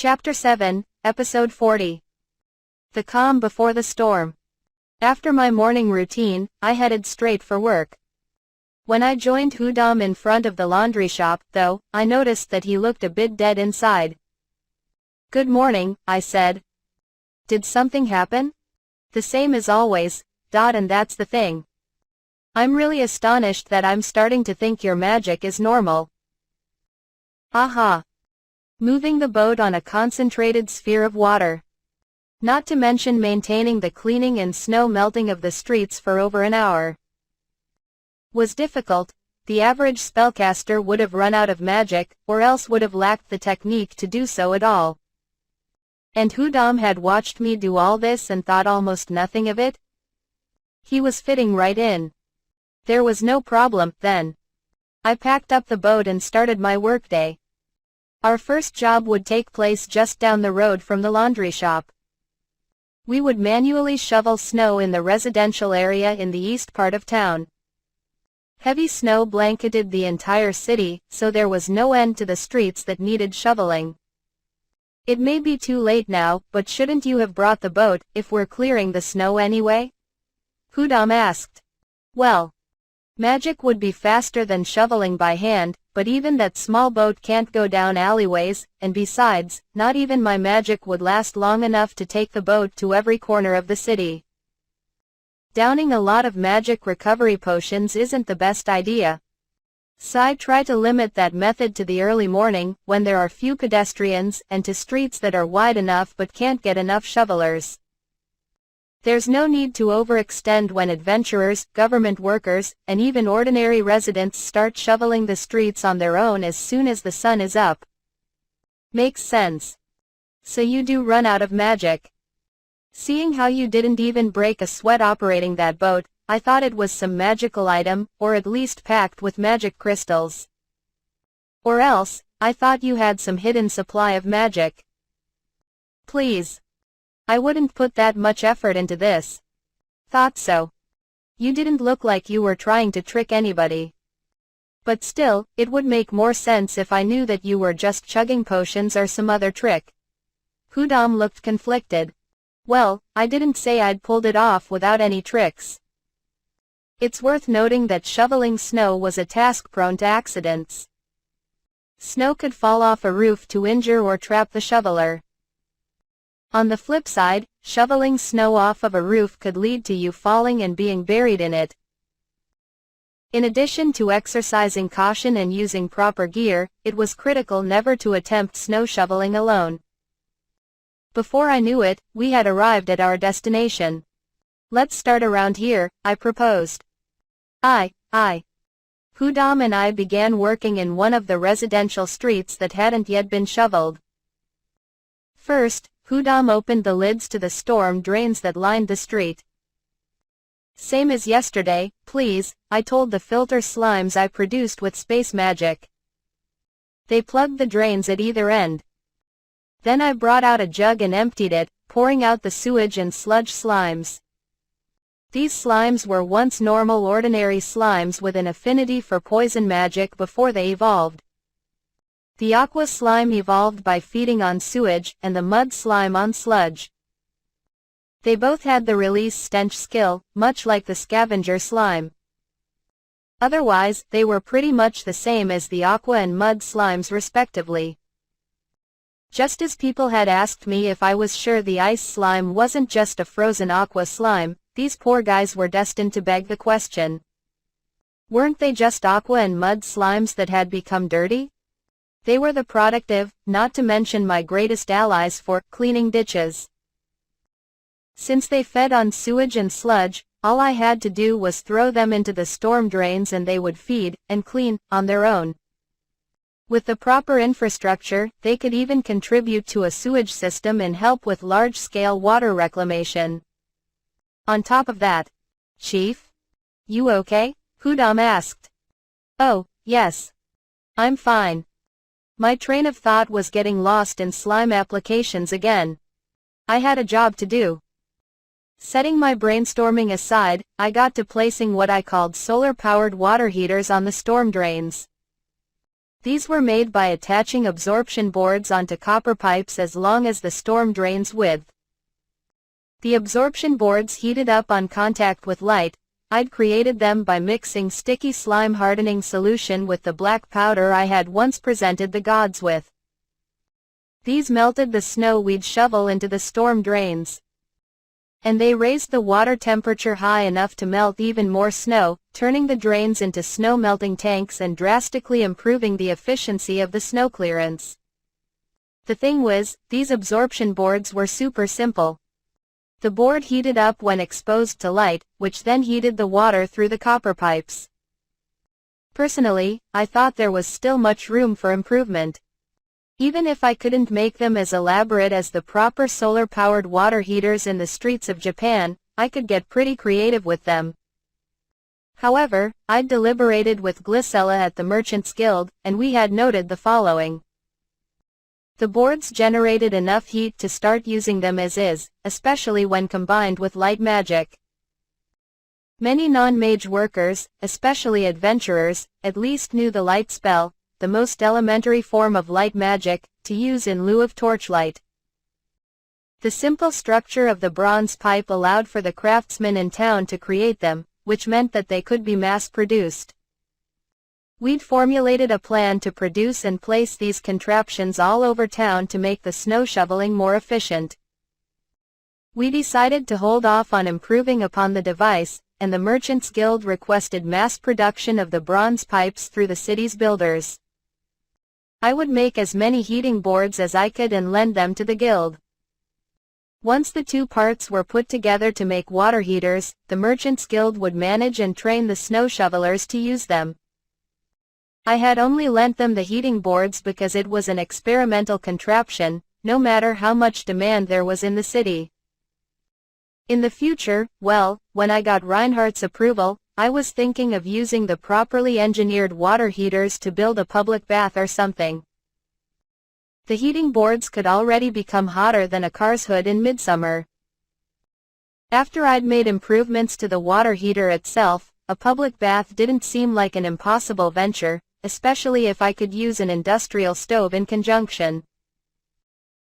Chapter 7, Episode 40. The Calm Before the Storm. After my morning routine, I headed straight for work. When I joined Hudam in front of the laundry shop, though, I noticed that he looked a bit dead inside. "Good morning," I said. "Did something happen?" "The same as always, and that's the thing. I'm really astonished that I'm starting to think your magic is normal." Aha. Moving the boat on a concentrated sphere of water. Not to mention maintaining the cleaning and snow melting of the streets for over an hour. Was difficult. The average spellcaster would have run out of magic, or else would have lacked the technique to do so at all. And Hudam had watched me do all this and thought almost nothing of it? He was fitting right in. There was no problem, then. I packed up the boat and started my workday. Our first job would take place just down the road from the laundry shop. We would manually shovel snow in the residential area in the east part of town. Heavy snow blanketed the entire city, so there was no end to the streets that needed shoveling. "It may be too late now, but shouldn't you have brought the boat, if we're clearing the snow anyway?" Hudam asked. "Well, magic would be faster than shoveling by hand, but even that small boat can't go down alleyways, and besides, not even my magic would last long enough to take the boat to every corner of the city. Downing a lot of magic recovery potions isn't the best idea. So I try to limit that method to the early morning, when there are few pedestrians, and to streets that are wide enough but can't get enough shovelers. There's no need to overextend when adventurers, government workers, and even ordinary residents start shoveling the streets on their own as soon as the sun is up." "Makes sense. So you do run out of magic." "Seeing how you didn't even break a sweat operating that boat, I thought it was some magical item, or at least packed with magic crystals. Or else, I thought you had some hidden supply of magic." "Please. I wouldn't put that much effort into this." "Thought so. You didn't look like you were trying to trick anybody. But still, it would make more sense if I knew that you were just chugging potions or some other trick." Hudam looked conflicted. "Well, I didn't say I'd pulled it off without any tricks. It's worth noting that shoveling snow was a task prone to accidents. Snow could fall off a roof to injure or trap the shoveler. On the flip side, shoveling snow off of a roof could lead to you falling and being buried in it. In addition to exercising caution and using proper gear, it was critical never to attempt snow shoveling alone." Before I knew it, we had arrived at our destination. "Let's start around here," I proposed. Aye. Hudam and I began working in one of the residential streets that hadn't yet been shoveled. First, Hudam opened the lids to the storm drains that lined the street. "Same as yesterday, please," I told the filter slimes I produced with space magic. They plugged the drains at either end. Then I brought out a jug and emptied it, pouring out the sewage and sludge slimes. These slimes were once normal ordinary slimes with an affinity for poison magic before they evolved. The aqua slime evolved by feeding on sewage, and the mud slime on sludge. They both had the release stench skill, much like the scavenger slime. Otherwise, they were pretty much the same as the aqua and mud slimes respectively. Just as people had asked me if I was sure the ice slime wasn't just a frozen aqua slime, these poor guys were destined to beg the question. Weren't they just aqua and mud slimes that had become dirty? They were the product of, not to mention my greatest allies for, cleaning ditches. Since they fed on sewage and sludge, all I had to do was throw them into the storm drains and they would feed, and clean, on their own. With the proper infrastructure, they could even contribute to a sewage system and help with large-scale water reclamation. On top of that, "Chief? You okay?" Hudam asked. "Oh, yes. I'm fine." My train of thought was getting lost in slime applications again. I had a job to do. Setting my brainstorming aside, I got to placing what I called solar-powered water heaters on the storm drains. These were made by attaching absorption boards onto copper pipes as long as the storm drain's width. The absorption boards heated up on contact with light. I'd created them by mixing sticky slime hardening solution with the black powder I had once presented the gods with. These melted the snow we'd shovel into the storm drains. And they raised the water temperature high enough to melt even more snow, turning the drains into snow melting tanks and drastically improving the efficiency of the snow clearance. The thing was, these absorption boards were super simple. The board heated up when exposed to light, which then heated the water through the copper pipes. Personally, I thought there was still much room for improvement. Even if I couldn't make them as elaborate as the proper solar-powered water heaters in the streets of Japan, I could get pretty creative with them. However, I'd deliberated with Glycella at the Merchants Guild, and we had noted the following. The boards generated enough heat to start using them as is, especially when combined with light magic. Many non-mage workers, especially adventurers, at least knew the light spell, the most elementary form of light magic, to use in lieu of torchlight. The simple structure of the bronze pipe allowed for the craftsmen in town to create them, which meant that they could be mass-produced. We'd formulated a plan to produce and place these contraptions all over town to make the snow shoveling more efficient. We decided to hold off on improving upon the device, and the Merchants Guild requested mass production of the bronze pipes through the city's builders. I would make as many heating boards as I could and lend them to the guild. Once the two parts were put together to make water heaters, the Merchants Guild would manage and train the snow shovelers to use them. I had only lent them the heating boards because it was an experimental contraption, no matter how much demand there was in the city. In the future, well, when I got Reinhardt's approval, I was thinking of using the properly engineered water heaters to build a public bath or something. The heating boards could already become hotter than a car's hood in midsummer. After I'd made improvements to the water heater itself, a public bath didn't seem like an impossible venture, especially if I could use an industrial stove in conjunction.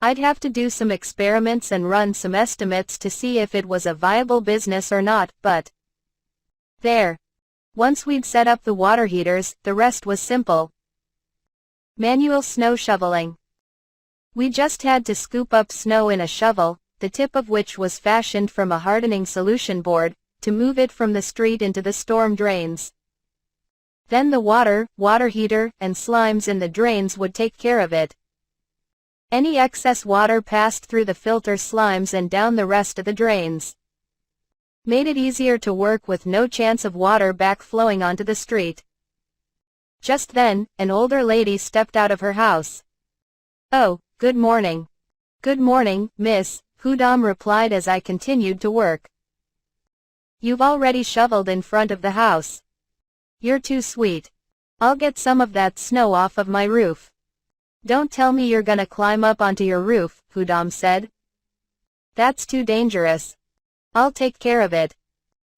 I'd have to do some experiments and run some estimates to see if it was a viable business or not, but there. Once we'd set up the water heaters, the rest was simple. Manual snow shoveling. We just had to scoop up snow in a shovel, the tip of which was fashioned from a hardening solution board, to move it from the street into the storm drains. Then the water heater, and slimes in the drains would take care of it. Any excess water passed through the filter slimes and down the rest of the drains. Made it easier to work with no chance of water backflowing onto the street. Just then, an older lady stepped out of her house. "Oh, good morning." "Good morning, miss," Hudam replied as I continued to work. "You've already shoveled in front of the house. You're too sweet. I'll get some of that snow off of my roof." "Don't tell me you're gonna climb up onto your roof," Hudam said. "That's too dangerous. I'll take care of it."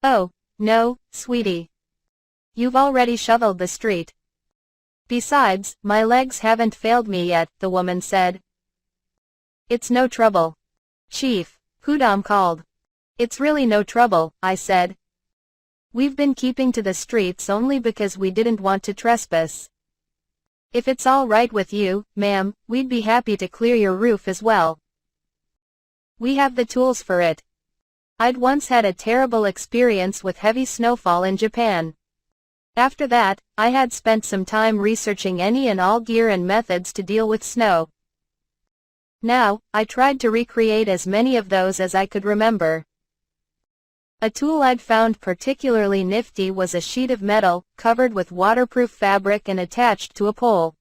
"Oh, no, sweetie. You've already shoveled the street. Besides, my legs haven't failed me yet," the woman said. "It's no trouble, Chief," Hudam called. "It's really no trouble," I said. "We've been keeping to the streets only because we didn't want to trespass. If it's all right with you, ma'am, we'd be happy to clear your roof as well. We have the tools for it." I'd once had a terrible experience with heavy snowfall in Japan. After that, I had spent some time researching any and all gear and methods to deal with snow. Now, I tried to recreate as many of those as I could remember. A tool I'd found particularly nifty was a sheet of metal, covered with waterproof fabric and attached to a pole.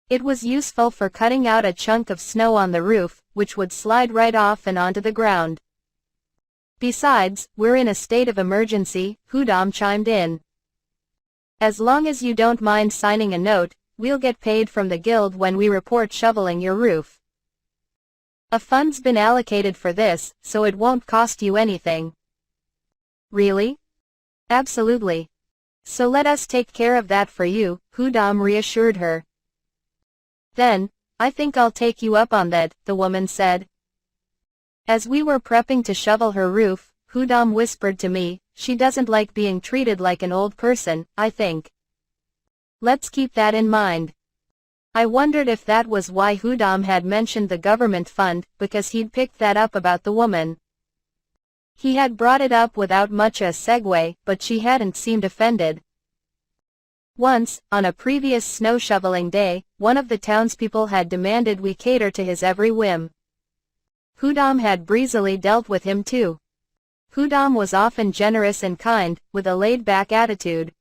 It was useful for cutting out a chunk of snow on the roof, which would slide right off and onto the ground. "Besides, we're in a state of emergency," Hudam chimed in. "As long as you don't mind signing a note, we'll get paid from the guild when we report shoveling your roof. A fund's been allocated for this, so it won't cost you anything." "Really?" "Absolutely. So let us take care of that for you, Hudam reassured her. Then, I think I'll take you up on that, the woman said. As we were prepping to shovel her roof, Hudam whispered to me, she doesn't like being treated like an old person, I think. Let's keep that in mind. I wondered if that was why Hudam had mentioned the government fund, because he'd picked that up about the woman. He had brought it up without much a segue, but she hadn't seemed offended. Once, on a previous snow shoveling day, one of the townspeople had demanded we cater to his every whim. Hudam had breezily dealt with him too. Hudam was often generous and kind, with a laid-back attitude.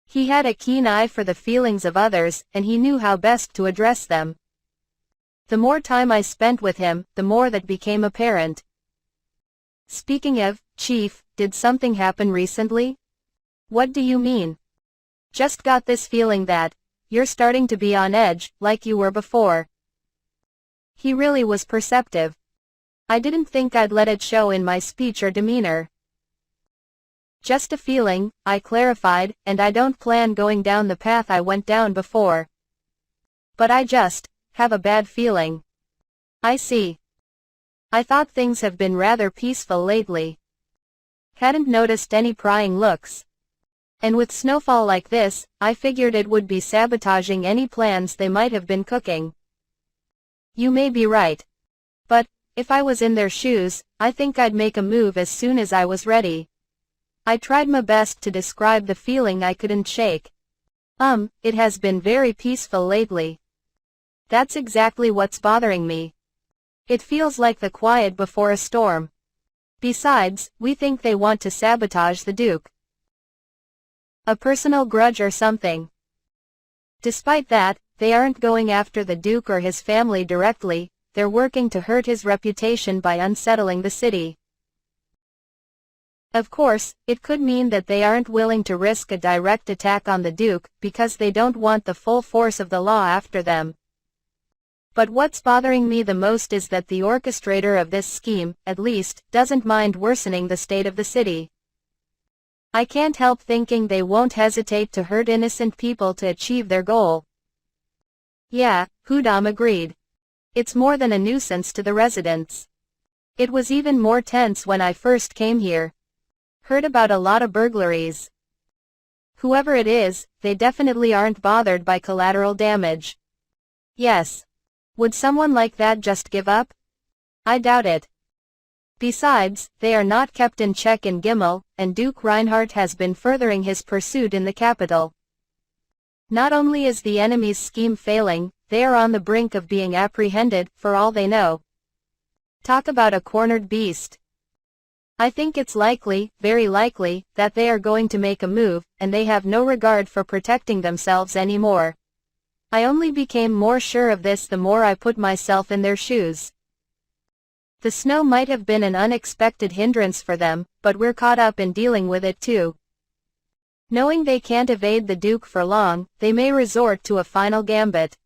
He had a keen eye for the feelings of others, and he knew how best to address them. The more time I spent with him, the more that became apparent. Speaking of, Chief, did something happen recently? What do you mean? Just got this feeling that you're starting to be on edge, like you were before. He really was perceptive. I didn't think I'd let it show in my speech or demeanor. Just a feeling, I clarified, and I don't plan going down the path I went down before. But I just have a bad feeling. I see. I thought things have been rather peaceful lately. Hadn't noticed any prying looks. And with snowfall like this, I figured it would be sabotaging any plans they might have been cooking. You may be right. But, if I was in their shoes, I think I'd make a move as soon as I was ready. I tried my best to describe the feeling I couldn't shake. It has been very peaceful lately. That's exactly what's bothering me. It feels like the quiet before a storm. Besides, we think they want to sabotage the Duke. A personal grudge or something. Despite that, they aren't going after the Duke or his family directly, they're working to hurt his reputation by unsettling the city. Of course, it could mean that they aren't willing to risk a direct attack on the Duke, because they don't want the full force of the law after them. But what's bothering me the most is that the orchestrator of this scheme, at least, doesn't mind worsening the state of the city. I can't help thinking they won't hesitate to hurt innocent people to achieve their goal. Yeah, Hudam agreed. It's more than a nuisance to the residents. It was even more tense when I first came here. Heard about a lot of burglaries. Whoever it is, they definitely aren't bothered by collateral damage. Yes. Would someone like that just give up? I doubt it. Besides, they are not kept in check in Gimel, and Duke Reinhardt has been furthering his pursuit in the capital. Not only is the enemy's scheme failing, they are on the brink of being apprehended, for all they know. Talk about a cornered beast. I think it's likely, very likely, that they are going to make a move, and they have no regard for protecting themselves anymore. I only became more sure of this the more I put myself in their shoes. The snow might have been an unexpected hindrance for them, but we're caught up in dealing with it too. Knowing they can't evade the Duke for long, they may resort to a final gambit.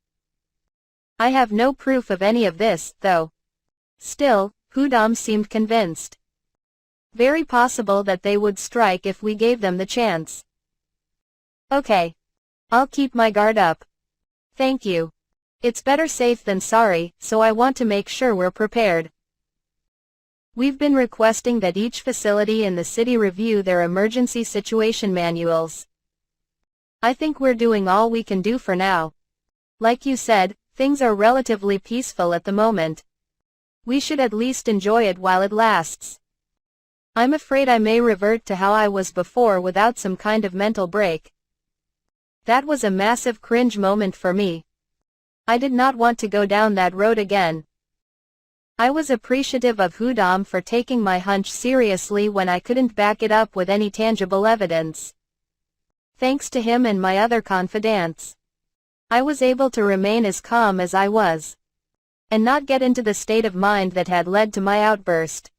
I have no proof of any of this, though. Still, Hudam seemed convinced. Very possible that they would strike if we gave them the chance. Okay. I'll keep my guard up. Thank you. It's better safe than sorry, so I want to make sure we're prepared. We've been requesting that each facility in the city review their emergency situation manuals. I think we're doing all we can do for now. Like you said, things are relatively peaceful at the moment. We should at least enjoy it while it lasts. I'm afraid I may revert to how I was before without some kind of mental break. That was a massive cringe moment for me. I did not want to go down that road again. I was appreciative of Hudam for taking my hunch seriously when I couldn't back it up with any tangible evidence. Thanks to him and my other confidants, I was able to remain as calm as I was, and not get into the state of mind that had led to my outburst.